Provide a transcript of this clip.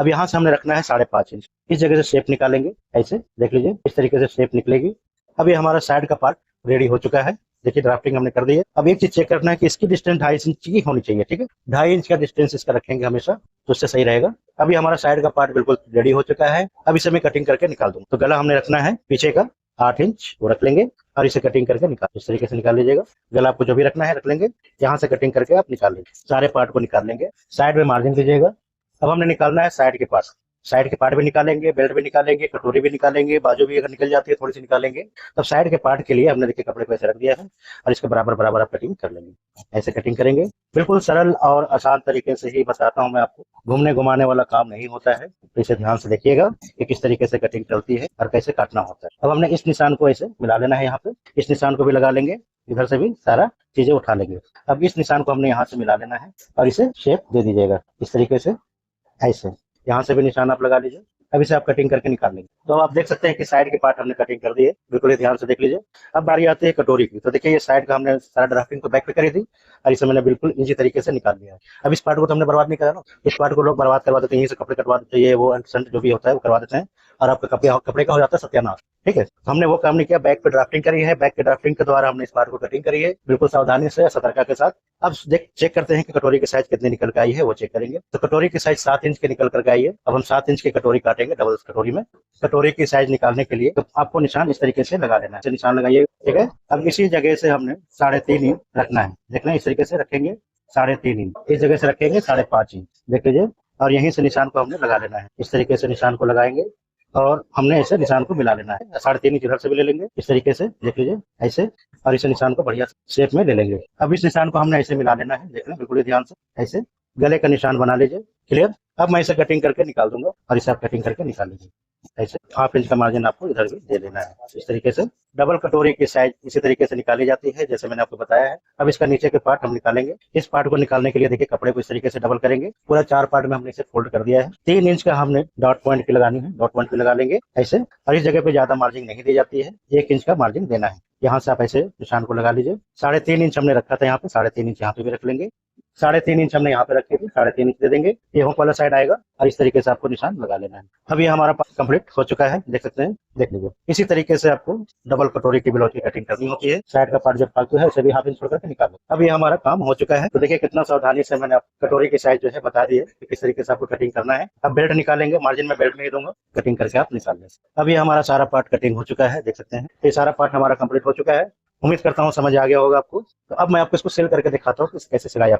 अब यहाँ से हमने रखना है 5.5 इंच। इस जगह से शेप निकालेंगे, ऐसे देख लीजिए इस तरीके से शेप निकलेगी। अब ये हमारा साइड का पार्ट रेडी हो चुका है। देखिए ड्राफ्टिंग हमने कर दी है। अब एक चीज चेक करना है कि इसकी डिस्टेंस 2.5 इंच की होनी चाहिए, ठीक है। 2.5 इंच का डिस्टेंस इसका रखेंगे हमेशा, तो उससे सही रहेगा। अभी हमारा साइड का पार्ट बिल्कुल रेडी हो चुका है। अब इसे मैं कटिंग करके निकाल दूंगा। तो गला हमने रखना है पीछे का 8 इंच, वो रख लेंगे और इसे कटिंग करके निकाल इस तरीके से निकाल लीजिएगा। गला आपको जो भी रखना है रख लेंगे। यहाँ से कटिंग करके आप निकाल लेंगे, सारे पार्ट को निकाल लेंगे। साइड में मार्जिन दीजिएगा। अब हमने निकालना है साइड के पार्ट। साइड के पार्ट भी निकालेंगे, बेल्ट भी निकालेंगे, कटोरी भी निकालेंगे, बाजू भी अगर निकल जाती है थोड़ी सी निकालेंगे। तब साइड के पार्ट के लिए हमने देखिए कपड़े को ऐसे रख दिया है और इसके बराबर बराबर आप कटिंग कर लेंगे। ऐसे कटिंग करेंगे। बिल्कुल सरल और आसान तरीके से ही बताता हूँ मैं आपको, घूमने घुमाने वाला काम नहीं होता है। तो इसे ध्यान से देखिएगा कि किस तरीके से कटिंग चलती है और कैसे काटना होता है। अब हमने इस निशान को ऐसे मिला लेना है, यहाँ पे इस निशान को भी लगा लेंगे, इधर से भी सारा चीजें उठा लेंगे। अब इस निशान को हमने यहाँ से मिला लेना है और इसे शेप दे दीजिएगा इस तरीके से, ऐसे यहाँ से भी निशान आप लगा लीजिए। अब इसे आप कटिंग करके निकाल लेंगे। तो आप देख सकते हैं कि साइड के पार्ट हमने कटिंग कर दिए, बिल्कुल ध्यान से देख लीजिए। अब बारी आती है कटोरी की। तो देखिए ये साइड का हमने सारा ड्राफ्टिंग तो बैक पे करी थी और इसे मैंने बिल्कुल इजी तरीके से निकाल दिया है। अब इस पार्ट को तो हमने बर्बाद नहीं करा ना, इस पार्ट को लोग बर्बाद करवा देते हैं, यहीं से कपड़े कटवा देते हैं, ये वो संट जो भी होता है वो करवा देते हैं और आपका कपड़े का हो जाता है सत्यानाश, ठीक है। हमने वो काम नहीं किया, बैक पे ड्राफ्टिंग करी है, बैक के ड्राफ्टिंग के द्वारा हमने इस पार्ट को कटिंग करी है बिल्कुल सावधानी से, सतर्कता के साथ। अब चेक करते हैं कि कटोरी की साइज कितनी निकल के आई है, वो चेक करेंगे। तो कटोरी की साइज 7 इंच की निकल कर आई है। अब हम 7 इंच की कटोरी काटेंगे डबल कटोरी में। कटोरी की साइज निकालने के लिए तो आपको निशान इस तरीके से लगा लेना है, निशान लगाइए, ठीक है। अब इसी जगह से हमने 3.5 इंच रखना है, देखना इस तरीके से रखेंगे 3.5 इंच, इस जगह से रखेंगे 5.5 इंच, देख लीजिए। और यहीं से निशान को हमने लगा लेना है, इस तरीके से निशान को लगाएंगे और हमने ऐसे निशान को मिला लेना है। 3.5 इंच इधर से भी ले लेंगे इस तरीके से, देख लीजिए ऐसे, और इस निशान को बढ़िया शेप में ले लेंगे। अब इस निशान को हमने ऐसे मिला लेना है, देखना बिल्कुल ध्यान से, ऐसे गले का निशान बना लीजिए, क्लियर। अब मैं इसे कटिंग करके निकाल दूंगा और इसे आप कटिंग करके निकाल लीजिए। ऐसे 1/2 इंच का मार्जिन आपको इधर भी दे देना है। इस तरीके से डबल कटोरी की साइज इसी तरीके से निकाली जाती है जैसे मैंने आपको बताया है। अब इसका नीचे के पार्ट हम निकालेंगे। इस पार्ट को निकालने के लिए देखिए कपड़े को इस तरीके से डबल करेंगे, पूरा 4 पार्ट में हमने इसे फोल्ड कर दिया है। 3 इंच का हमने डॉट पॉइंट की लगानी है, डॉट पॉइंट की लगा लेंगे ऐसे। और इस जगह पे ज्यादा मार्जिन नहीं दी जाती है, 1 इंच का मार्जिन देना है। यहाँ से आप ऐसे निशान को लगा लीजिए। 3.5 इंच हमने रखा था यहाँ पे, 3.5 इंच यहाँ पे भी रख लेंगे। 3.5 इंच हमने यहाँ पे रखे थे, 3.5 इंच दे देंगे। ये हुक वाला साइड आएगा और इस तरीके से आपको निशान लगा लेना है। अब ये हमारा पार्ट कंप्लीट हो चुका है, देख सकते हैं, देख लीजिए। इसी तरीके से आपको डबल कटोरी की ब्लाउज की कटिंग करनी होती है। साइड का पार्ट जब फालतू है उसे भी 1/2 इंच छोड़ करके निकाल लो। अब ये हमारा काम हो चुका है। तो देखिए कितना सावधानी से मैंने कटोरी की साइज जो है बता दी है कि किस तरीके से आपको कटिंग करना है। अब बेल्ट निकालेंगे, मार्जिन में बेल्ट नहीं दूंगा, कटिंग करके आप निकाल लें। अब ये हमारा सारा पार्ट कटिंग हो चुका है, देख सकते हैं। ये सारा पार्ट हमारा कंप्लीट हो चुका है। उम्मीद करता हूँ समझ आ गया होगा आपको। तो अब मैं आपको इसको सिल करके दिखाता हूँ कि कैसे सिलाई